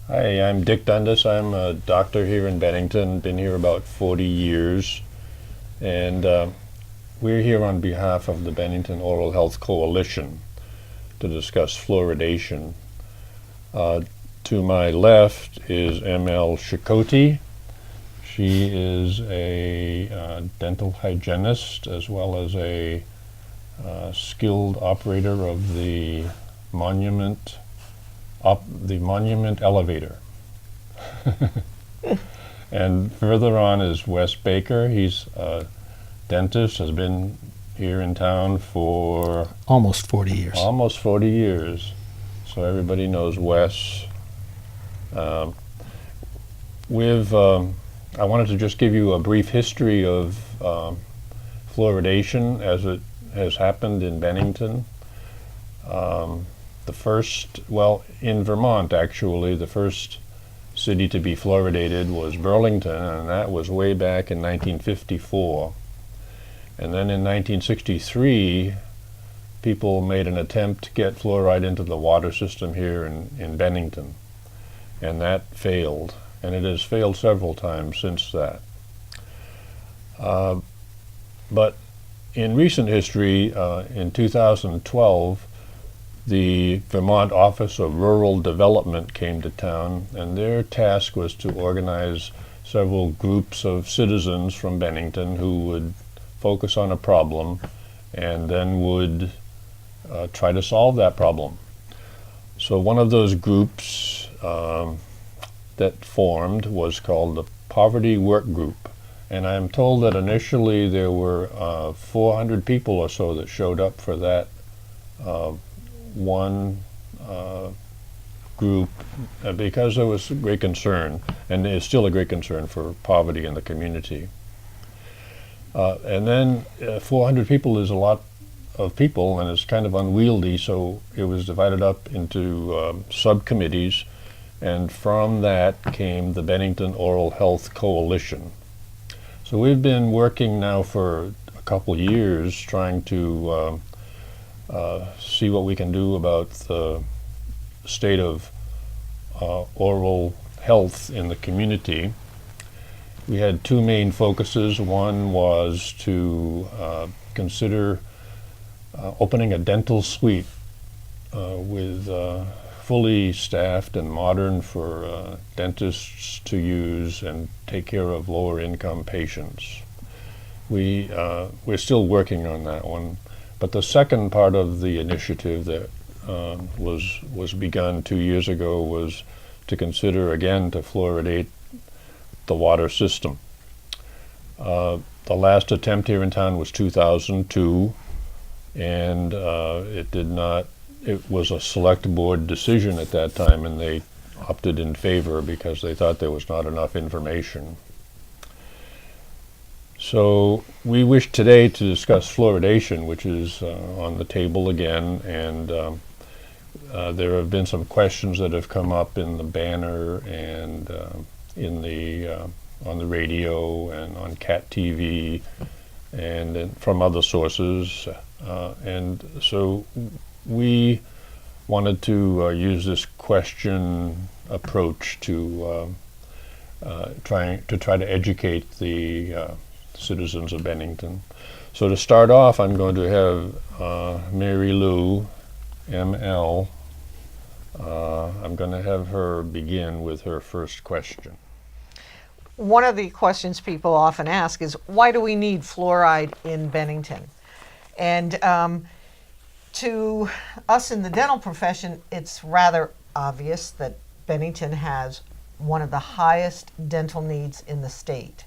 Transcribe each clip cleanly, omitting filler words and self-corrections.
Hi, I'm Dick Dundas. I'm a doctor here in Bennington, been here about 40 years, and we're here on behalf of the Bennington Oral Health Coalition to discuss fluoridation. Uh, to my left is ML Shikoti. She is a dental hygienist as well as a skilled operator of the monument elevator. And further on is Wes Baker. He's a dentist, has been here in town for Almost 40 years. almost 40 years. So everybody knows Wes. Um, I wanted to just give you a brief history of fluoridation as it has happened in Bennington. In Vermont, actually, the first city to be fluoridated was Burlington, and that was way back in 1954. And then in 1963, people made an attempt to get fluoride into the water system here in Bennington, and that failed. And it has failed several times since that. But in recent history, in 2012, the Vermont Office of Rural Development came to town, and their task was to organize several groups of citizens from Bennington who would focus on a problem and then would try to solve that problem. So one of those groups that formed was called the Poverty Work Group. And I'm told that initially there were 400 people or so that showed up for that one group because there was great concern, and there's still a great concern for poverty in the community. And then 400 people is a lot of people, and it's kind of unwieldy, so it was divided up into subcommittees, and from that came the Bennington Oral Health Coalition. So we've been working now for a couple years trying to see what we can do about the state of oral health in the community. We had two main focuses. One was to consider opening a dental suite with fully staffed and modern for dentists to use and take care of lower income patients. We're still working on that one. But the second part of the initiative that was begun 2 years ago was to consider again to fluoridate the water system. The last attempt here in town was 2002, and it was a select board decision at that time, and they opted in favor because they thought there was not enough information. So we wish today to discuss fluoridation, which is on the table again, and there have been some questions that have come up in the banner and on the radio and on CAT TV and from other sources, and so we wanted to use this question approach to try to educate the citizens of Bennington. So to start off, I'm going to have Mary Lou, ML. I'm going to have her begin with her first question. One of the questions people often ask is, why do we need fluoride in Bennington? And to us in the dental profession, it's rather obvious that Bennington has one of the highest dental needs in the state.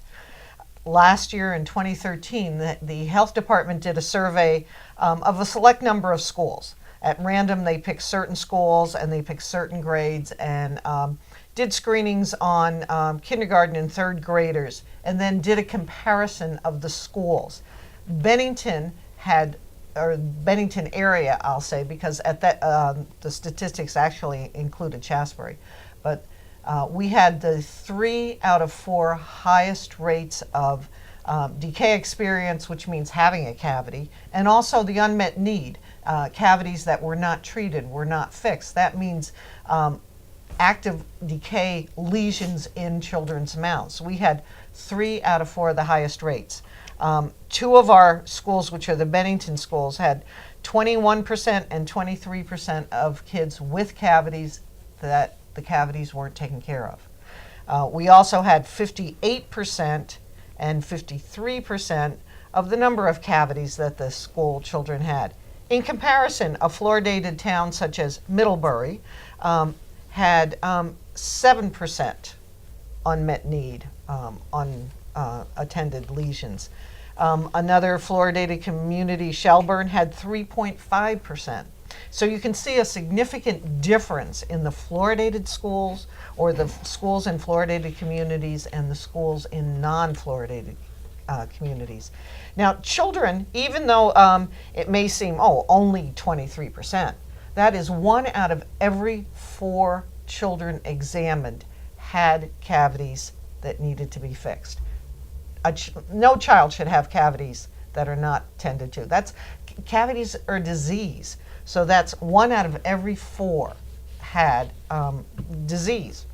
Last year in 2013, the health department did a survey of a select number of schools. At random, they picked certain schools and they picked certain grades and did screenings on kindergarten and third graders, and then did a comparison of the schools. Bennington area, I'll say, because at that the statistics actually included Chatsbury, but we had the 3 out of 4 highest rates of decay experience, which means having a cavity, and also the unmet need, cavities that were not treated, were not fixed. That means active decay lesions in children's mouths. We had 3 out of 4 of the highest rates. 2 of our schools, which are the Bennington schools, had 21% and 23% of kids with cavities that the cavities weren't taken care of. We also had 58% and 53% of the number of cavities that the school children had. In comparison, a fluoridated town such as Middlebury had 7% unmet need on attended lesions. Another fluoridated community, Shelburne, had 3.5%. So you can see a significant difference in the fluoridated schools, or the schools in fluoridated communities, and the schools in non-fluoridated communities. Now, children, even though it may seem, oh, only 23%, that is 1 out of every 4 children examined had cavities that needed to be fixed. No child should have cavities that are not tended to. Cavities are disease, so that's 1 out of every 4 had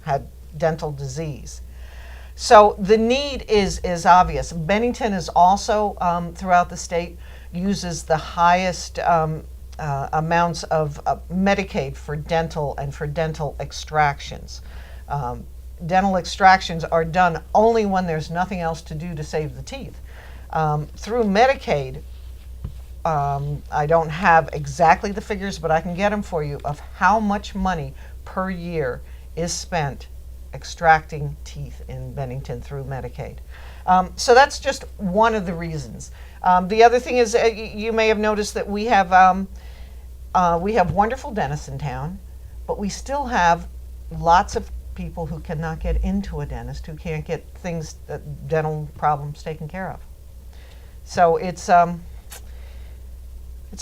had dental disease. So the need is obvious. Bennington is also, throughout the state, uses the highest amounts of Medicaid for dental and for dental extractions. Dental extractions are done only when there's nothing else to do to save the teeth. Through Medicaid, I don't have exactly the figures, but I can get them for you, of how much money per year is spent extracting teeth in Bennington through Medicaid. So that's just one of the reasons. The other thing is, you may have noticed that we have wonderful dentists in town, but we still have lots of people who cannot get into a dentist, who can't get dental problems taken care of. So it's a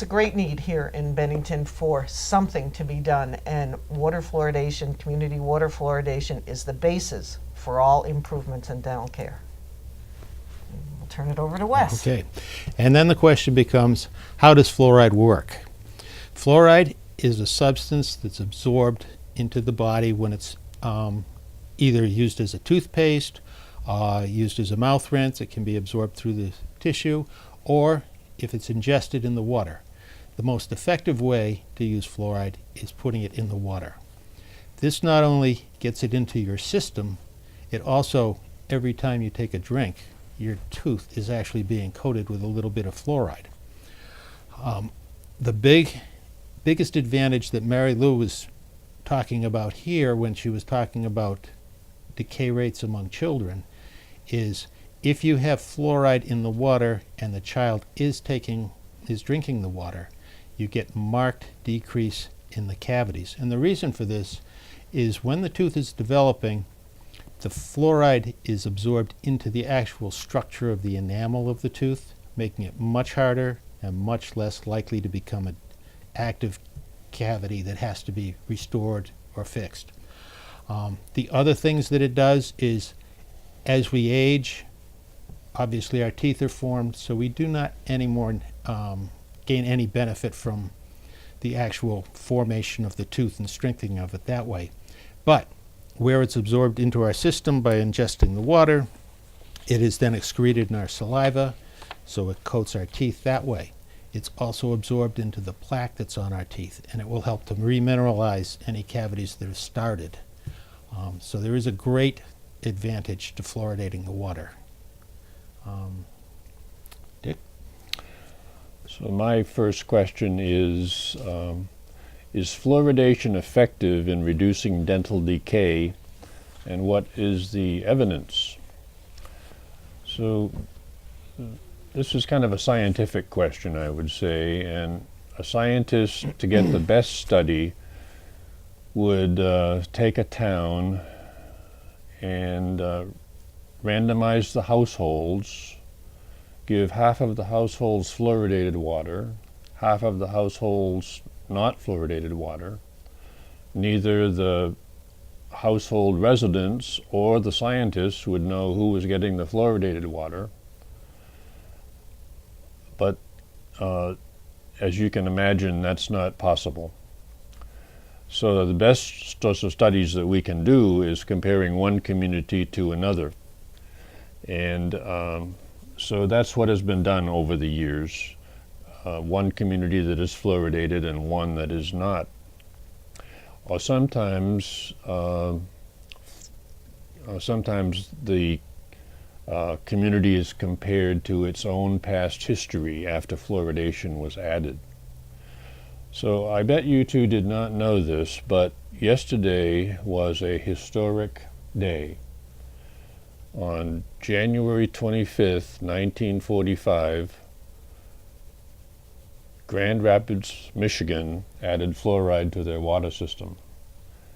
great need here in Bennington for something to be done, and water fluoridation, community water fluoridation, is the basis for all improvements in dental care. We'll turn it over to Wes. Okay, and then the question becomes, how does fluoride work? Fluoride is a substance that's absorbed into the body when it's either used as a toothpaste, used as a mouth rinse. It can be absorbed through the tissue, or if it's ingested in the water. The most effective way to use fluoride is putting it in the water. This not only gets it into your system, it also, every time you take a drink, your tooth is actually being coated with a little bit of fluoride. The biggest advantage that Mary Lou was talking about here when she was talking about decay rates among children is, if you have fluoride in the water and the child is drinking the water, you get marked decrease in the cavities. And the reason for this is, when the tooth is developing, the fluoride is absorbed into the actual structure of the enamel of the tooth, making it much harder and much less likely to become an active cavity that has to be restored or fixed. The other things that it does is, as we age, obviously our teeth are formed, so we do not anymore gain any benefit from the actual formation of the tooth and strengthening of it that way. But where it's absorbed into our system by ingesting the water, it is then excreted in our saliva, so it coats our teeth that way. It's also absorbed into the plaque that's on our teeth, and it will help to remineralize any cavities that have started. So there is a great advantage to fluoridating the water. Dick? So my first question is fluoridation effective in reducing dental decay, and what is the evidence? So this is kind of a scientific question, I would say, and a scientist, to get the best study, would take a town and randomize the households, give half of the households fluoridated water, half of the households not fluoridated water. Neither the household residents or the scientists would know who was getting the fluoridated water. But as you can imagine, that's not possible. So the best sorts of studies that we can do is comparing one community to another. And so that's what has been done over the years. One community that is fluoridated and one that is not. Or sometimes the community is compared to its own past history after fluoridation was added. So I bet you two did not know this, but yesterday was a historic day. On January 25th, 1945, Grand Rapids, Michigan added fluoride to their water system.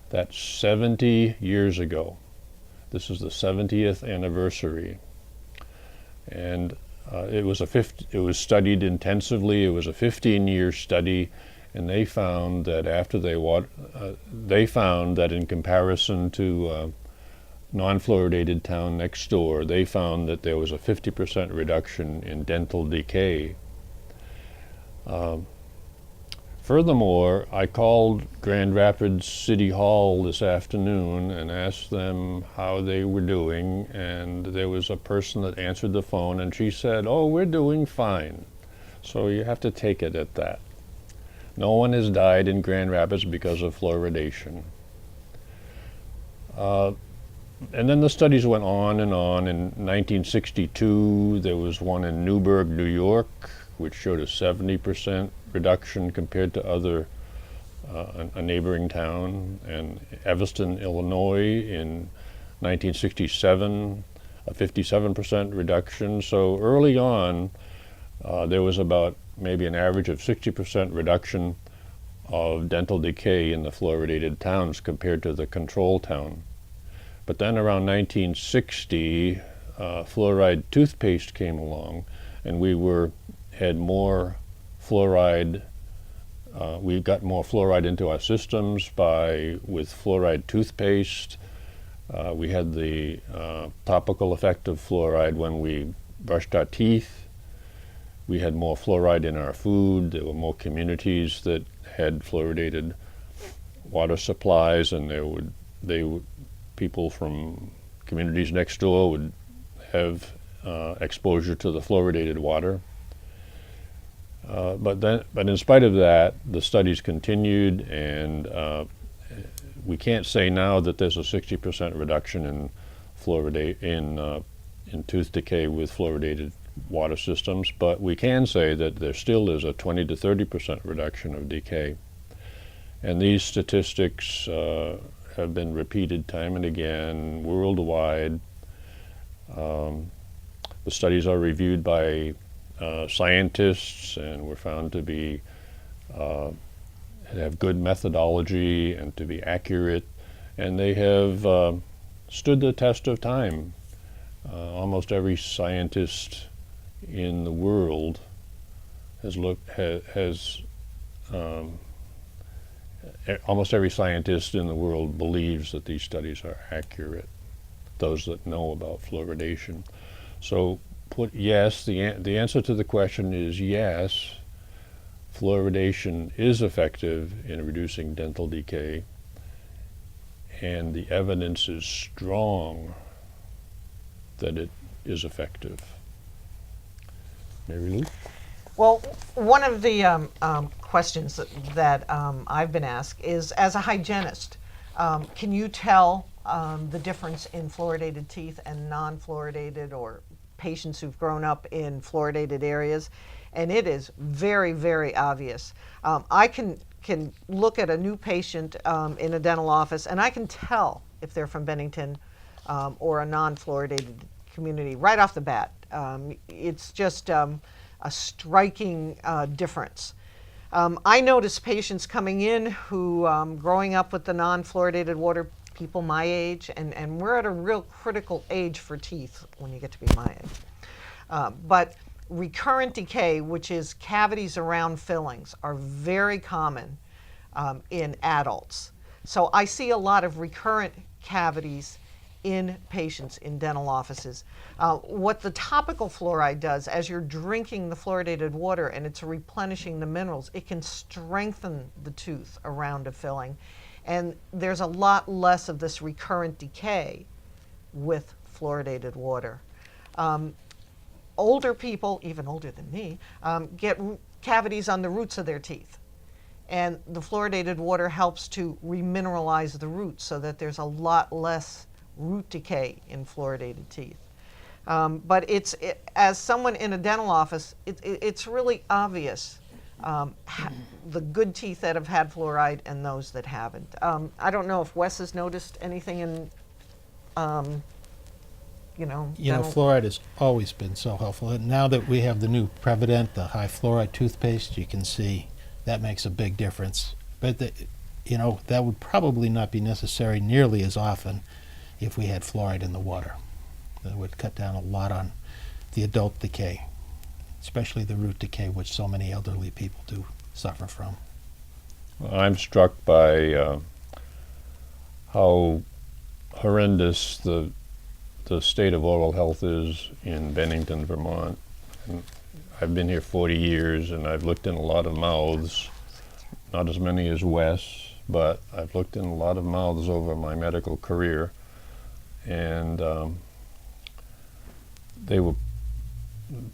That's 70 years ago. This is the 70th anniversary. And it was studied intensively. It was a 15-year study. And they found that in comparison to non-fluoridated town next door, they found that there was a 50% reduction in dental decay. Furthermore, I called Grand Rapids City Hall this afternoon and asked them how they were doing, and there was a person that answered the phone, and she said, "Oh, we're doing fine." So you have to take it at that. No one has died in Grand Rapids because of fluoridation. And then the studies went on and on. In 1962, there was one in Newburgh, New York, which showed a 70% reduction compared to a neighboring town. And Evanston, Illinois, in 1967, a 57% reduction. So early on, there was about maybe an average of 60% reduction of dental decay in the fluoridated towns compared to the control town. But then around 1960, fluoride toothpaste came along, and we had more fluoride. We got more fluoride into our systems with fluoride toothpaste. We had the topical effect of fluoride when we brushed our teeth. We had more fluoride in our food. There were more communities that had fluoridated water supplies, and people from communities next door would have exposure to the fluoridated water. But in spite of that, the studies continued, and we can't say now that there's a 60% reduction in tooth decay with fluoridated water systems, but we can say that there still is a 20 to 30% reduction of decay. And these statistics have been repeated time and again worldwide. The studies are reviewed by scientists, and were found to have good methodology and to be accurate, and they have stood the test of time. Almost every scientist in the world almost every scientist in the world believes that these studies are accurate, those that know about fluoridation. So yes, the answer to the question is yes, fluoridation is effective in reducing dental decay, and the evidence is strong that it is effective. Mary Lou? Well, one of the questions that I've been asked is, as a hygienist, can you tell the difference in fluoridated teeth and non-fluoridated, or patients who've grown up in fluoridated areas? And it is very, very obvious. I can look at a new patient in a dental office, and I can tell if they're from Bennington or a non-fluoridated community right off the bat. It's just a striking difference. I notice patients coming in who, growing up with the non-fluoridated water, people my age, and we're at a real critical age for teeth when you get to be my age. But recurrent decay, which is cavities around fillings, are very common in adults. So I see a lot of recurrent cavities in patients in dental offices. What the topical fluoride does, as you're drinking the fluoridated water and it's replenishing the minerals, it can strengthen the tooth around a filling. And there's a lot less of this recurrent decay with fluoridated water. Older people, even older than me, get cavities on the roots of their teeth. And the fluoridated water helps to remineralize the roots so that there's a lot less root decay in fluoridated teeth. But as someone in a dental office, it's really obvious the good teeth that have had fluoride and those that haven't. I don't know if Wes has noticed anything in, dental. Fluoride has always been so helpful. And now that we have the new Prevident, the high fluoride toothpaste, you can see that makes a big difference. But that would probably not be necessary nearly as often if we had fluoride in the water. That would cut down a lot on the adult decay, especially the root decay, which so many elderly people do suffer from. I'm struck by how horrendous the state of oral health is in Bennington, Vermont. And I've been here 40 years, and I've looked in a lot of mouths, not as many as Wes, but I've looked in a lot of mouths over my medical career, and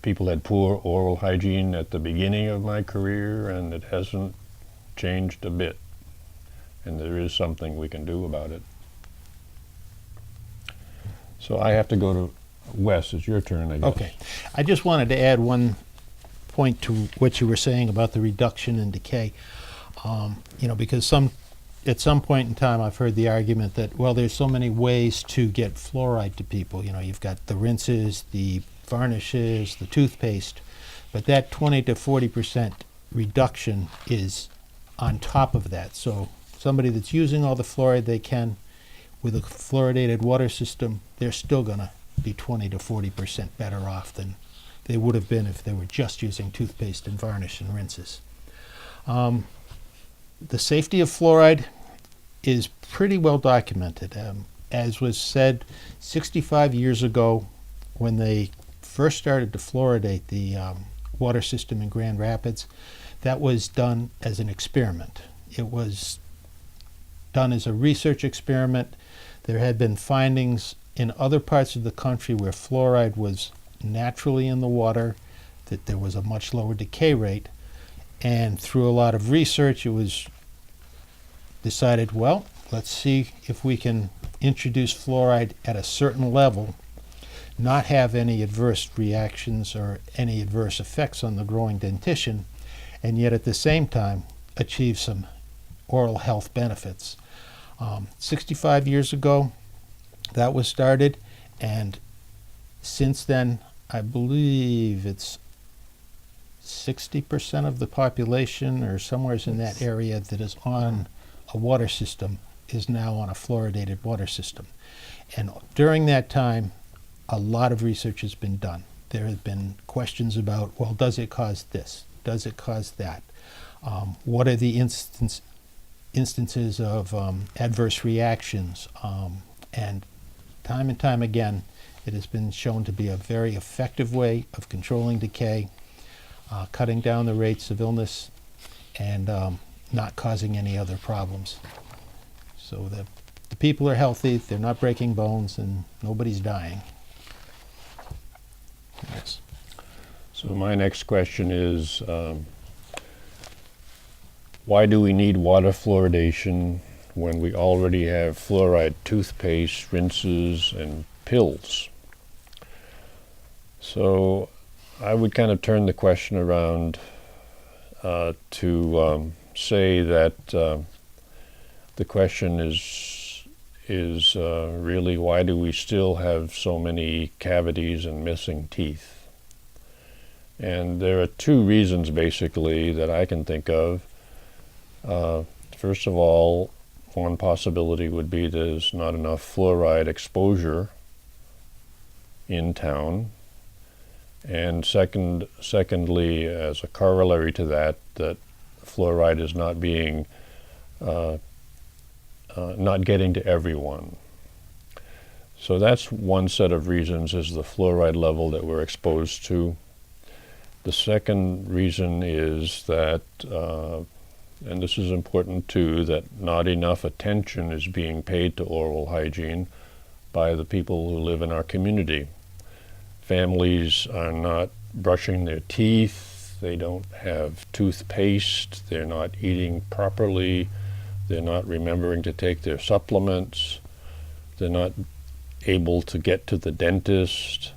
people had poor oral hygiene at the beginning of my career, and it hasn't changed a bit. And there is something we can do about it. So I have to go to Wes. It's your turn, I guess. Okay. I just wanted to add one point to what you were saying about the reduction in decay. Because at some point in time I've heard the argument that, well, there's so many ways to get fluoride to people. You've got the rinses, the varnishes, the toothpaste, but that 20 to 40% reduction is on top of that. So somebody that's using all the fluoride they can with a fluoridated water system, they're still going to be 20 to 40% better off than they would have been if they were just using toothpaste and varnish and rinses. The safety of fluoride is pretty well documented. As was said 65 years ago, when they first started to fluoridate the water system in Grand Rapids, that was done as an experiment. It was done as a research experiment. There had been findings in other parts of the country where fluoride was naturally in the water, that there was a much lower decay rate, and through a lot of research it was decided, well, let's see if we can introduce fluoride at a certain level, not have any adverse reactions or any adverse effects on the growing dentition, and yet at the same time achieve some oral health benefits. 65 years ago that was started, and since then I believe it's 60% of the population or somewhere in that area that is on a water system is now on a fluoridated water system. And during that time a lot of research has been done. There have been questions about, well, does it cause this? Does it cause that? What are the instances of adverse reactions? And time again, it has been shown to be a very effective way of controlling decay, cutting down the rates of illness, and not causing any other problems. So the people are healthy, they're not breaking bones, and nobody's dying. Yes. So my next question is, why do we need water fluoridation when we already have fluoride toothpaste, rinses, and pills? So I would kind of turn the question around to say that the question is really, why do we still have so many cavities and missing teeth? And there are two reasons basically that I can think of. First of all, one possibility would be there's not enough fluoride exposure in town. And secondly, as a corollary to that fluoride is not being, not getting to everyone. So that's one set of reasons, is the fluoride level that we're exposed to. The second reason is that and this is important too, that not enough attention is being paid to oral hygiene by the people who live in our community. Families are not brushing their teeth, they don't have toothpaste, they're not eating properly, they're not remembering to take their supplements, they're not able to get to the dentist.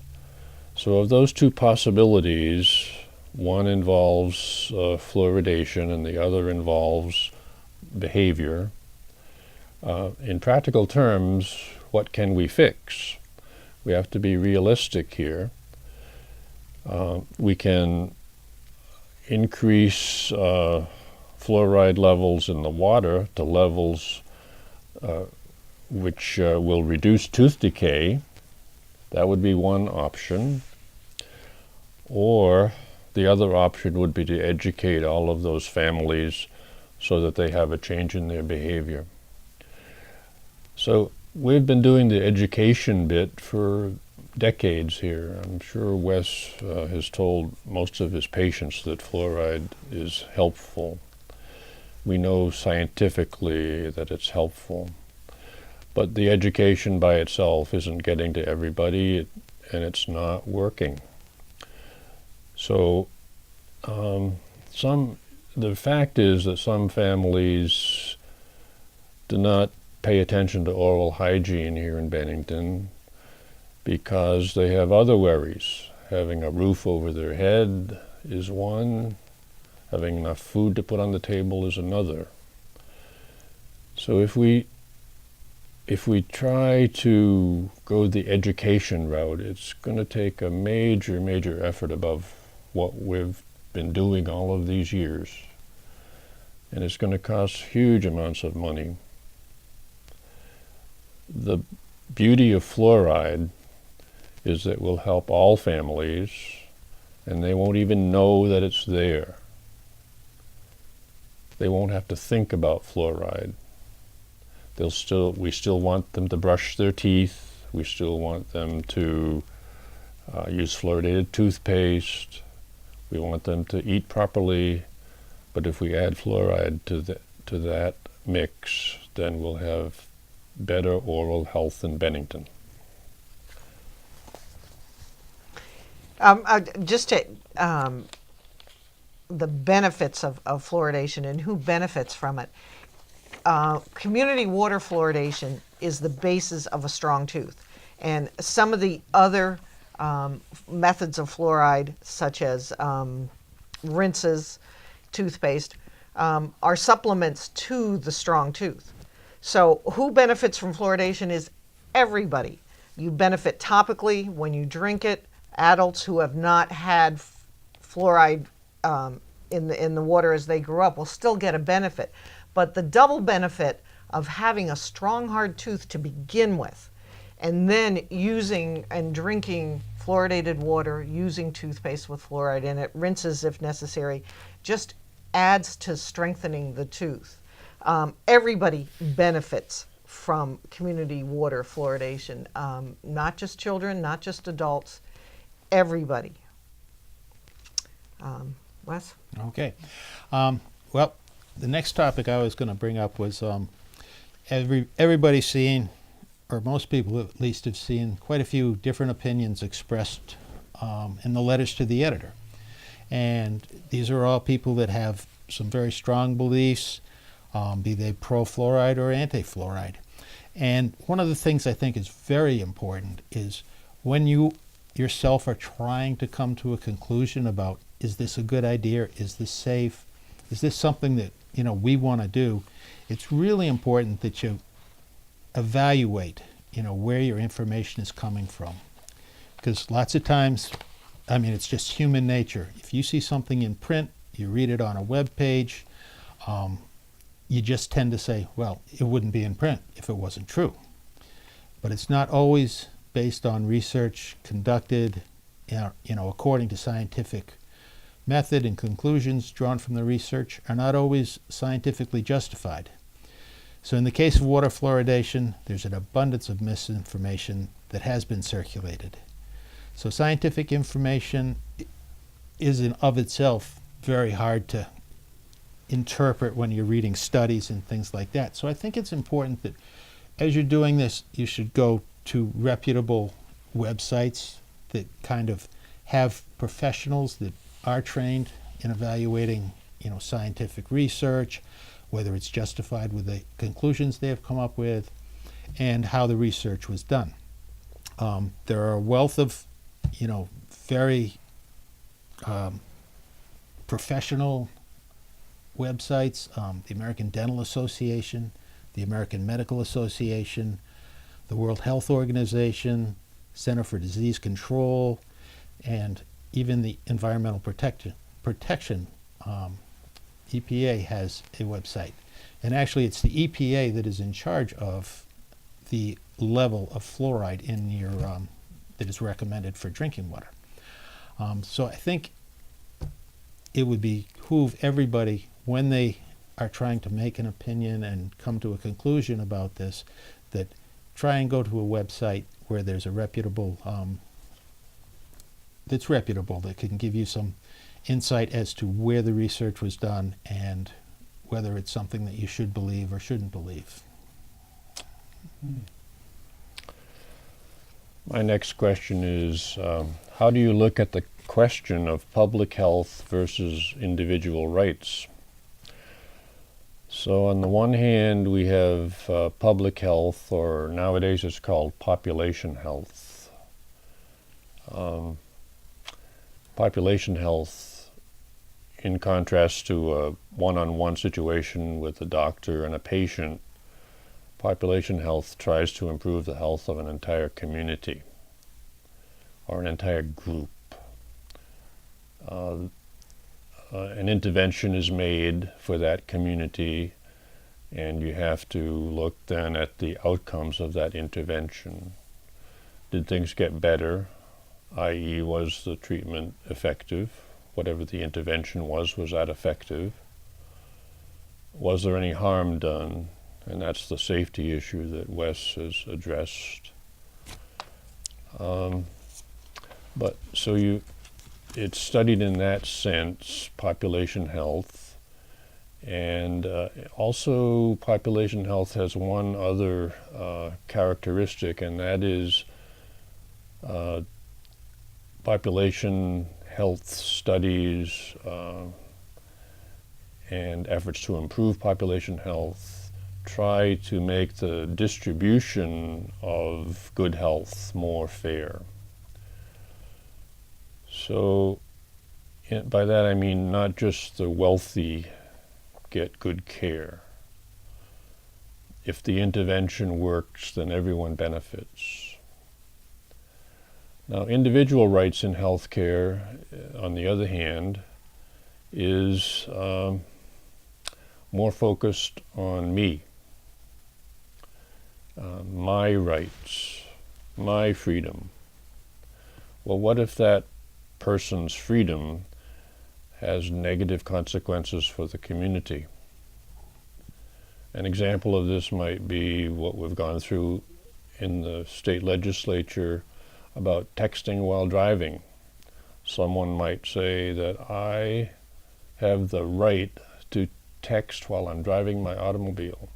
So of those two possibilities, one involves fluoridation and the other involves behavior. In practical terms, what can we fix? We have to be realistic here. We can increase fluoride levels in the water to levels which will reduce tooth decay. That would be one option. Or the other option would be to educate all of those families so that they have a change in their behavior. So we've been doing the education bit for decades here. I'm sure Wes has told most of his patients that fluoride is helpful. We know scientifically that it's helpful. But the education by itself isn't getting to everybody, and it's not working. So the fact is that some families do not pay attention to oral hygiene here in Bennington because they have other worries. Having a roof over their head is one, having enough food to put on the table is another. So if we try to go the education route, it's going to take a major effort above what we've been doing all of these years. And it's going to cost huge amounts of money. The beauty of fluoride is that it will help all families, and they won't even know that it's there. They won't have to think about fluoride. We still want them to brush their teeth. We still want them to use fluoridated toothpaste. We want them to eat properly. But if we add fluoride to that mix, then we'll have better oral health in Bennington. Just to the benefits of fluoridation and who benefits from it. Community water fluoridation is the basis of a strong tooth. And some of the other methods of fluoride, such as rinses, toothpaste, are supplements to the strong tooth. So who benefits from fluoridation is everybody. You benefit topically when you drink it. Adults who have not had fluoride in the water as they grew up will still get a benefit. But the double benefit of having a strong, hard tooth to begin with, and then using and drinking fluoridated water, using toothpaste with fluoride in it, rinses if necessary, just adds to strengthening the tooth. Everybody benefits from community water fluoridation, not just children, not just adults, everybody. Wes? Okay. Well, the next topic I was going to bring up was everybody's seen, or most people at least have seen, quite a few different opinions expressed in the letters to the editor. And these are all people that have some very strong beliefs, be they pro-fluoride or anti-fluoride. And one of the things I think is very important is when you yourself are trying to come to a conclusion about, is this a good idea, is this safe, is this something that we want to do, it's really important that you evaluate where your information is coming from. Because lots of times, it's just human nature. If you see something in print, you read it on a web page, you just tend to say, well, it wouldn't be in print if it wasn't true. But it's not always based on research conducted, according to scientific method, and conclusions drawn from the research are not always scientifically justified. So in the case of water fluoridation, there's an abundance of misinformation that has been circulated. So scientific information is in of itself very hard to interpret when you're reading studies and things like that. So I think it's important that as you're doing this, you should go to reputable websites that kind of have professionals that are trained in evaluating, scientific research, whether it's justified with the conclusions they have come up with, and how the research was done. There are a wealth of, very professional websites, the American Dental Association, the American Medical Association, the World Health Organization, Center for Disease Control, and even the Environmental Protection EPA has a website. And actually it's the EPA that is in charge of the level of fluoride in your that is recommended for drinking water. So I think it would behoove everybody, when they are trying to make an opinion and come to a conclusion about this, that try and go to a website where there's a reputable, that can give you some insight as to where the research was done and whether it's something that you should believe or shouldn't believe. My next question is, how do you look at the question of public health versus individual rights? So on the one hand, we have public health, or nowadays it's called population health. Population health, in contrast to a one-on-one situation with a doctor and a patient, population health tries to improve the health of an entire community or an entire group. An intervention is made for that community, and you have to look then at the outcomes of that intervention. Did things get better? I.e., was the treatment effective? Whatever the intervention was that effective? Was there any harm done? And that's the safety issue that Wes has addressed. It's studied in that sense, population health, and also population health has one other characteristic, and that is population health studies and efforts to improve population health try to make the distribution of good health more fair. So by that I mean not just the wealthy get good care. If the intervention works, then everyone benefits. Now, individual rights in healthcare, on the other hand, is more focused on me, my rights, my freedom. Well, what if that person's freedom has negative consequences for the community? An example of this might be what we've gone through in the state legislature about texting while driving. Someone might say that I have the right to text while I'm driving my automobile,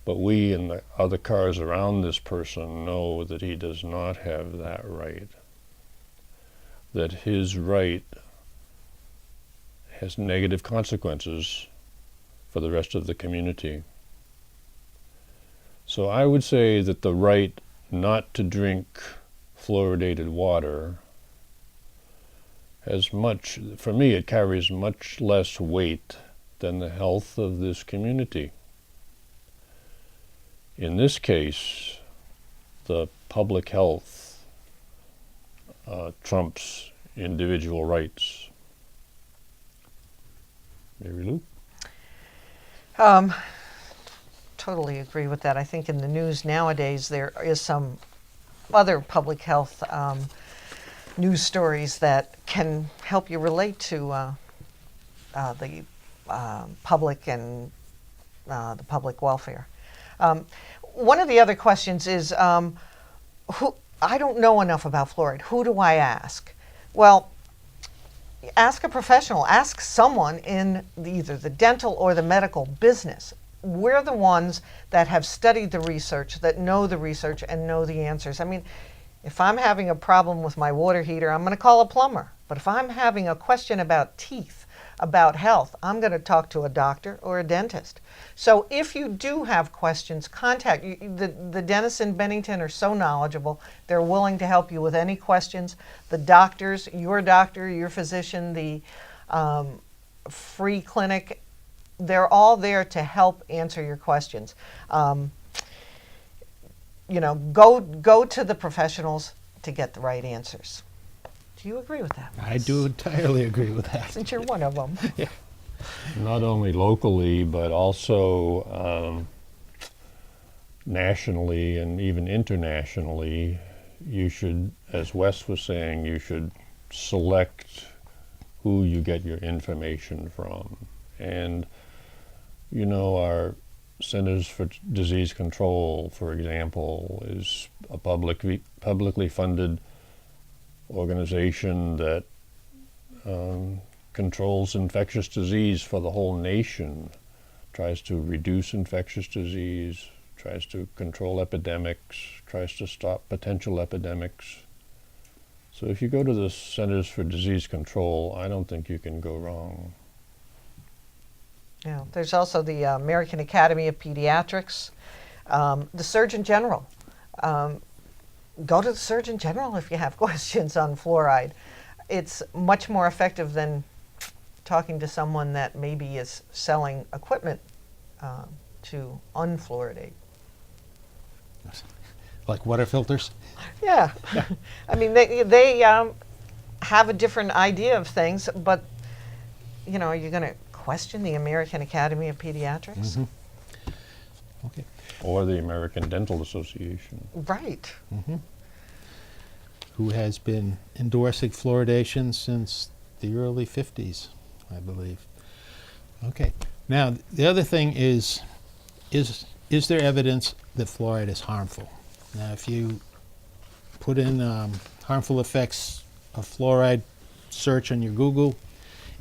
but we and the other cars around this person know that he does not have that right, that his right has negative consequences for the rest of the community. So I would say that the right not to drink fluoridated water has much, for me it carries much less weight than the health of this community. In this case, the public health trumps individual rights. Mary Lou? Totally agree with that. I think in the news nowadays there is some other public health news stories that can help you relate to the public and the public welfare. One of the other questions is, who, I don't know enough about fluoride. Who do I ask? Well, ask a professional, ask someone in either the dental or the medical business. We're the ones that have studied the research, that know the research and know the answers. I mean, if I'm having a problem with my water heater, I'm going to call a plumber. But if I'm having a question about teeth, about health, I'm going to talk to a doctor or a dentist. So if you do have questions, contact the dentists in Bennington are so knowledgeable. They're willing to help you with any questions. The doctors, your physician, the free clinic, they're all there to help answer your questions. Go to the professionals to get the right answers. Do you agree with that? I do entirely agree with that. Since you're one of them. Yeah. Not only locally, but also nationally and even internationally, you should, as Wes was saying, you should select who you get your information from. And, our Centers for Disease Control, for example, is a publicly funded organization that controls infectious disease for the whole nation, tries to reduce infectious disease, tries to control epidemics, tries to stop potential epidemics. So if you go to the Centers for Disease Control, I don't think you can go wrong. Yeah, there's also the American Academy of Pediatrics, the Surgeon General. Go to the Surgeon General if you have questions on fluoride. It's much more effective than talking to someone that maybe is selling equipment to unfluoridate. Like water filters? Yeah. I mean, they have a different idea of things, but, are you going to question the American Academy of Pediatrics? Mm-hmm. Okay. Or the American Dental Association. Right. Mm-hmm. Who has been endorsing fluoridation since the early 50s, I believe. Okay. Now, the other thing is there evidence that fluoride is harmful? Now, if you put in harmful effects of fluoride search on your Google,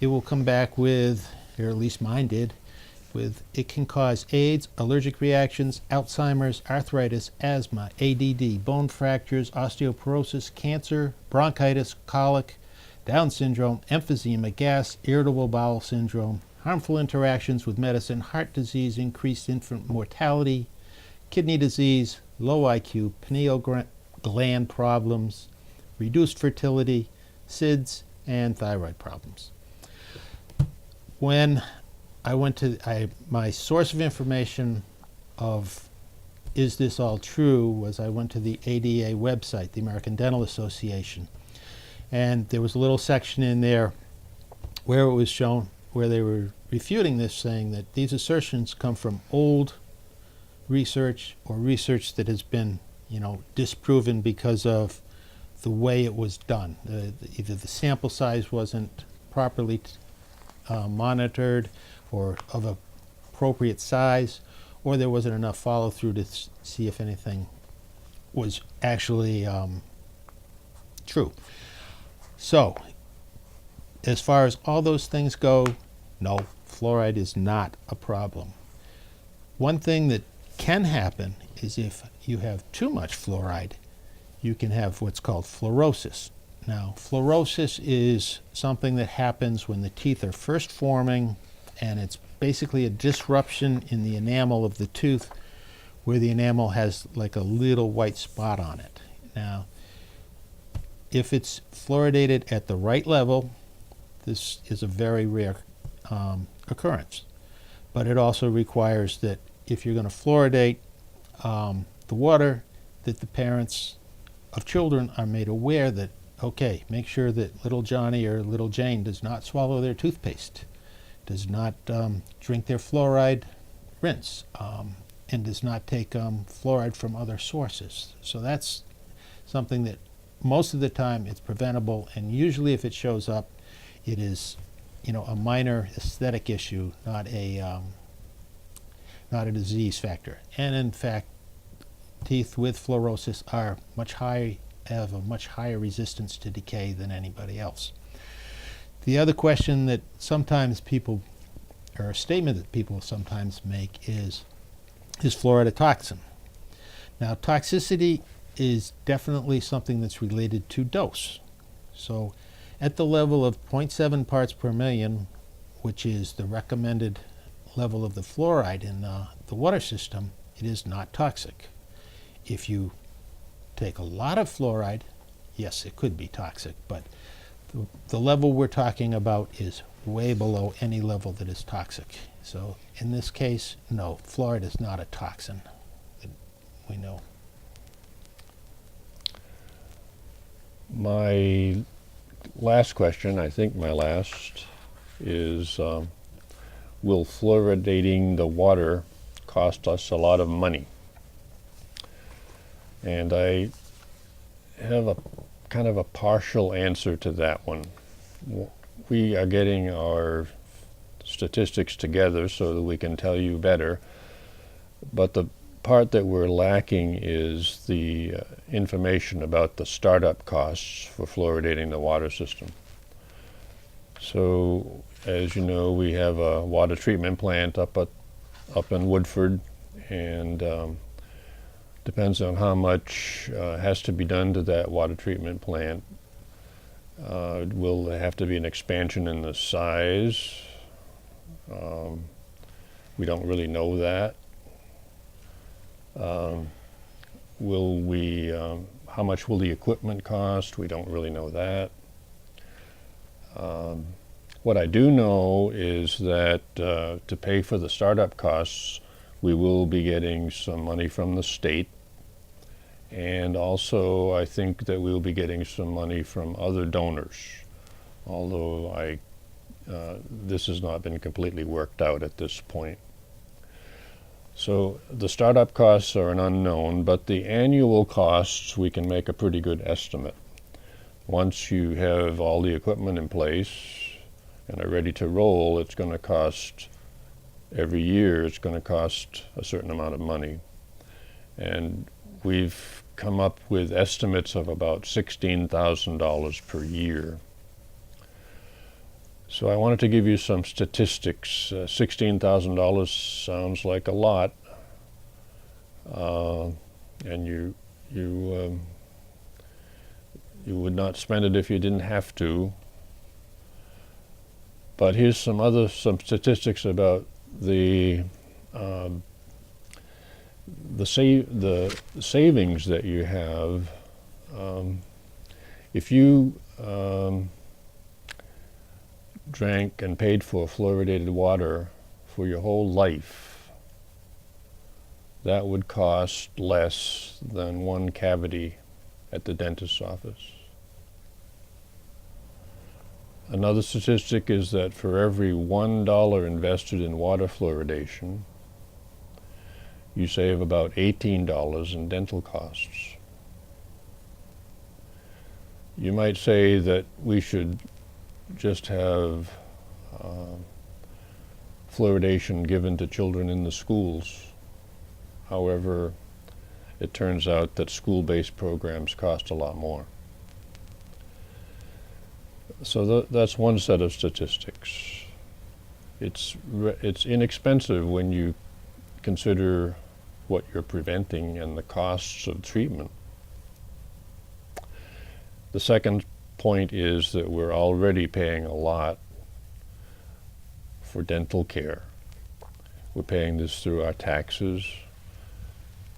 it will come back with, or at least mine did, with it can cause AIDS, allergic reactions, Alzheimer's, arthritis, asthma, ADD, bone fractures, osteoporosis, cancer, bronchitis, colic, Down syndrome, emphysema, gas, irritable bowel syndrome, harmful interactions with medicine, heart disease, increased infant mortality, kidney disease, low IQ, pineal gland problems, reduced fertility, SIDS, and thyroid problems. When I went to my source of information of is this all true was I went to the ADA website, the American Dental Association, and there was a little section in there where it was shown where they were refuting this, saying that these assertions come from old research or research that has been disproven because of the way it was done. Either the sample size wasn't properly monitored or of appropriate size, or there wasn't enough follow-through to see if anything was actually true. So, as far as all those things go, no, fluoride is not a problem. One thing that can happen is if you have too much fluoride, you can have what's called fluorosis. Now, fluorosis is something that happens when the teeth are first forming, and it's basically a disruption in the enamel of the tooth where the enamel has like a little white spot on it. Now, if it's fluoridated at the right level, this is a very rare occurrence. But it also requires that if you're going to fluoridate the water, that the parents of children are made aware that, okay, make sure that little Johnny or little Jane does not swallow their toothpaste, does not drink their fluoride rinse, and does not take fluoride from other sources. So that's something that most of the time it's preventable, and usually if it shows up, it is a minor aesthetic issue, not a disease factor. And in fact, teeth with fluorosis are have a much higher resistance to decay than anybody else. The other question that sometimes people, or a statement that people sometimes make is fluoride a toxin? Now, toxicity is definitely something that's related to dose. So at the level of 0.7 parts per million, which is the recommended level of the fluoride in the water system, it is not toxic. If you take a lot of fluoride, yes, it could be toxic, but the level we're talking about is way below any level that is toxic. So in this case, no, fluoride is not a toxin that we know. My last question, I think my last, is will fluoridating the water cost us a lot of money? And I have a kind of a partial answer to that one. We are getting our statistics together so that we can tell you better, but the part that we're lacking is the information about the startup costs for fluoridating the water system. So, as you know, we have a water treatment plant up in Woodford, and depends on how much has to be done to that water treatment plant. Will there have to be an expansion in the size? We don't really know that. How much will the equipment cost? We don't really know that. What I do know is that to pay for the startup costs, we will be getting some money from the state, and also I think that we'll be getting some money from other donors, although this has not been completely worked out at this point. So the startup costs are an unknown, but the annual costs we can make a pretty good estimate. Once you have all the equipment in place and are ready to roll, it's going to cost, every year it's going to cost a certain amount of money. And we've come up with estimates of about $16,000 per year. So I wanted to give you some statistics. $16,000 sounds like a lot, and you would not spend it if you didn't have to. But here's some statistics about the savings that you have. If you drank and paid for fluoridated water for your whole life, that would cost less than one cavity at the dentist's office. Another statistic is that for every $1 invested in water fluoridation, you save about $18 in dental costs. You might say that we should just have fluoridation given to children in the schools. However, it turns out that school-based programs cost a lot more. So that's one set of statistics. It's inexpensive when you consider what you're preventing and the costs of treatment. The second point is that we're already paying a lot for dental care. We're paying this through our taxes.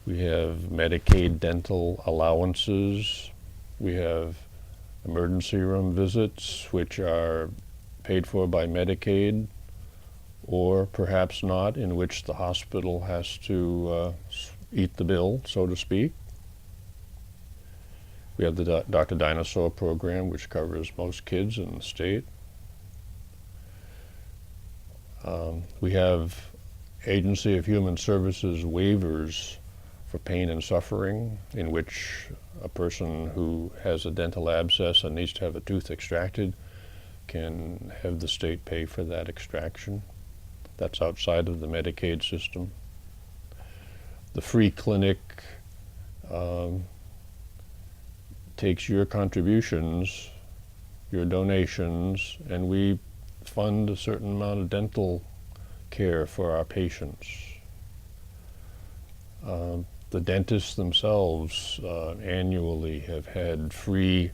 We have Medicaid dental allowances. We have emergency room visits, which are paid for by Medicaid, or perhaps not, in which the hospital has to eat the bill, so to speak. We have the Dr. Dinosaur program, which covers most kids in the state. We have Agency of Human Services waivers for pain and suffering, in which a person who has a dental abscess and needs to have a tooth extracted can have the state pay for that extraction. That's outside of the Medicaid system. The free clinic takes your contributions, your donations, and we fund a certain amount of dental care for our patients. The dentists themselves annually have had free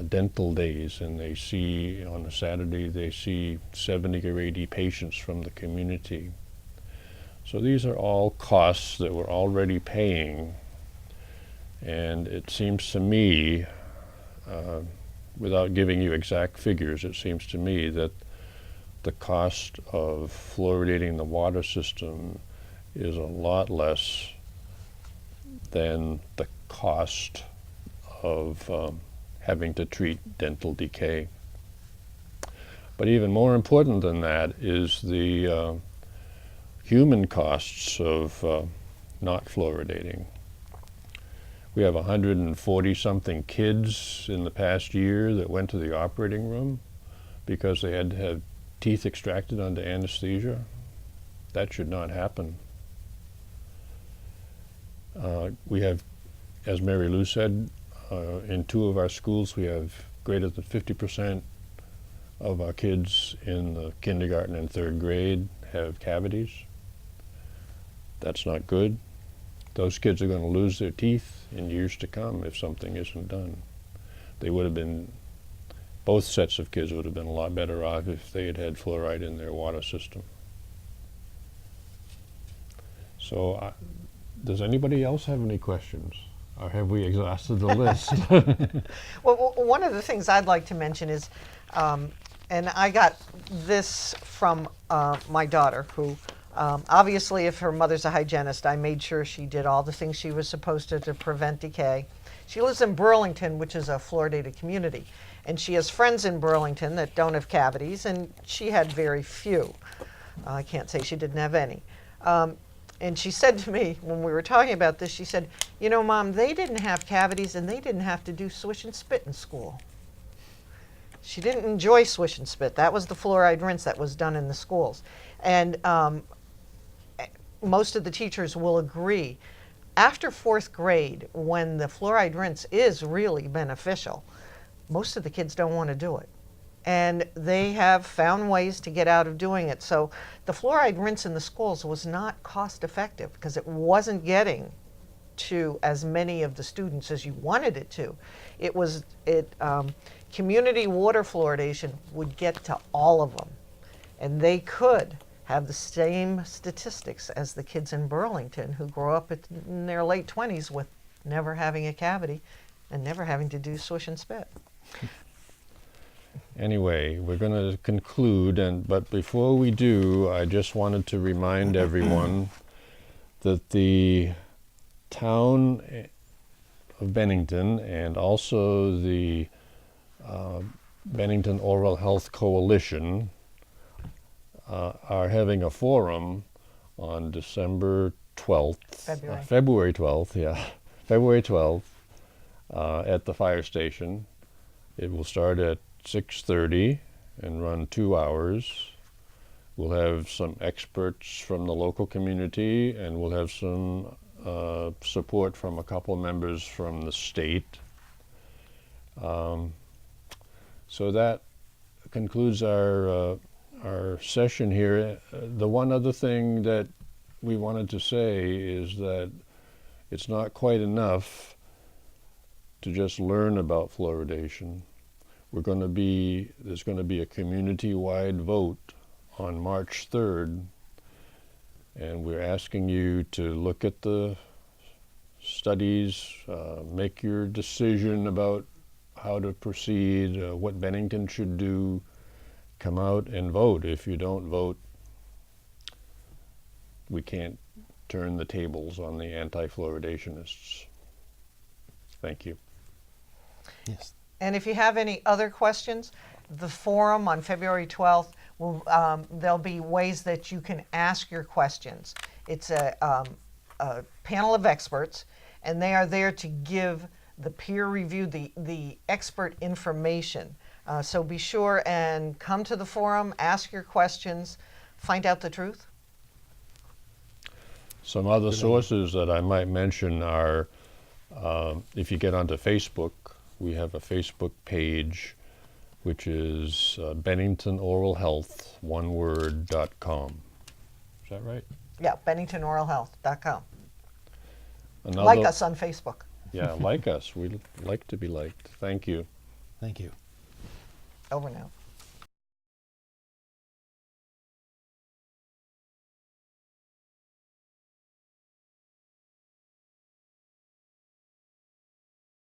dental days, and they see, on a Saturday, they see 70 or 80 patients from the community. So these are all costs that we're already paying, and it seems to me, without giving you exact figures, it seems to me that the cost of fluoridating the water system is a lot less than the cost of having to treat dental decay. But even more important than that is the human costs of not fluoridating. We have 140-something kids in the past year that went to the operating room because they had to have teeth extracted under anesthesia. That should not happen. We have, as Mary Lou said, in 2 of our schools we have greater than 50% of our kids in the kindergarten and 3rd grade have cavities. That's not good. Those kids are going to lose their teeth in years to come if something isn't done. They would have been, both sets of kids would have been a lot better off if they had had fluoride in their water system. So does anybody else have any questions? Or have we exhausted the list? Well, one of the things I'd like to mention is, and I got this from my daughter, who obviously, if her mother's a hygienist, I made sure she did all the things she was supposed to prevent decay. She lives in Burlington, which is a fluoridated community, and she has friends in Burlington that don't have cavities, and she had very few. I can't say she didn't have any. And she said to me when we were talking about this, she said, you know, Mom, they didn't have cavities and they didn't have to do swish and spit in school. She didn't enjoy swish and spit. That was the fluoride rinse that was done in the schools. And most of the teachers will agree, after 4th grade, when the fluoride rinse is really beneficial, most of the kids don't want to do it. And they have found ways to get out of doing it. So the fluoride rinse in the schools was not cost effective because it wasn't getting to as many of the students as you wanted it to. Community water fluoridation would get to all of them, and they could have the same statistics as the kids in Burlington who grow up in their late 20s with never having a cavity and never having to do swish and spit. Anyway, we're going to conclude, but before we do, I just wanted to remind everyone that the town of Bennington and also the Bennington Oral Health Coalition are having a forum on December 12th, February 12th, February 12th at the fire station. It will start at 6:30 and run 2 hours. We'll have some experts from the local community, and we'll have some support from a couple members from the state. So that concludes our session here. The one other thing that we wanted to say is that it's not quite enough to just learn about fluoridation. There's going to be a community-wide vote on March 3rd, and we're asking you to look at the studies, make your decision about how to proceed, what Bennington should do. Come out and vote. If you don't vote, we can't turn the tables on the anti-fluoridationists. Thank you. Yes. And if you have any other questions, the forum on February 12th, there'll be ways that you can ask your questions. It's a panel of experts, and they are there to give the peer review, the expert information. So be sure and come to the forum, ask your questions, find out the truth. Some other sources that I might mention are, if you get onto Facebook, we have a Facebook page which is BenningtonOralHealth.com. Is that right? Yeah, BenningtonOralHealth.com. Another, Like us on Facebook. Yeah, like us. We like to be liked. Thank you. Thank you. Over now.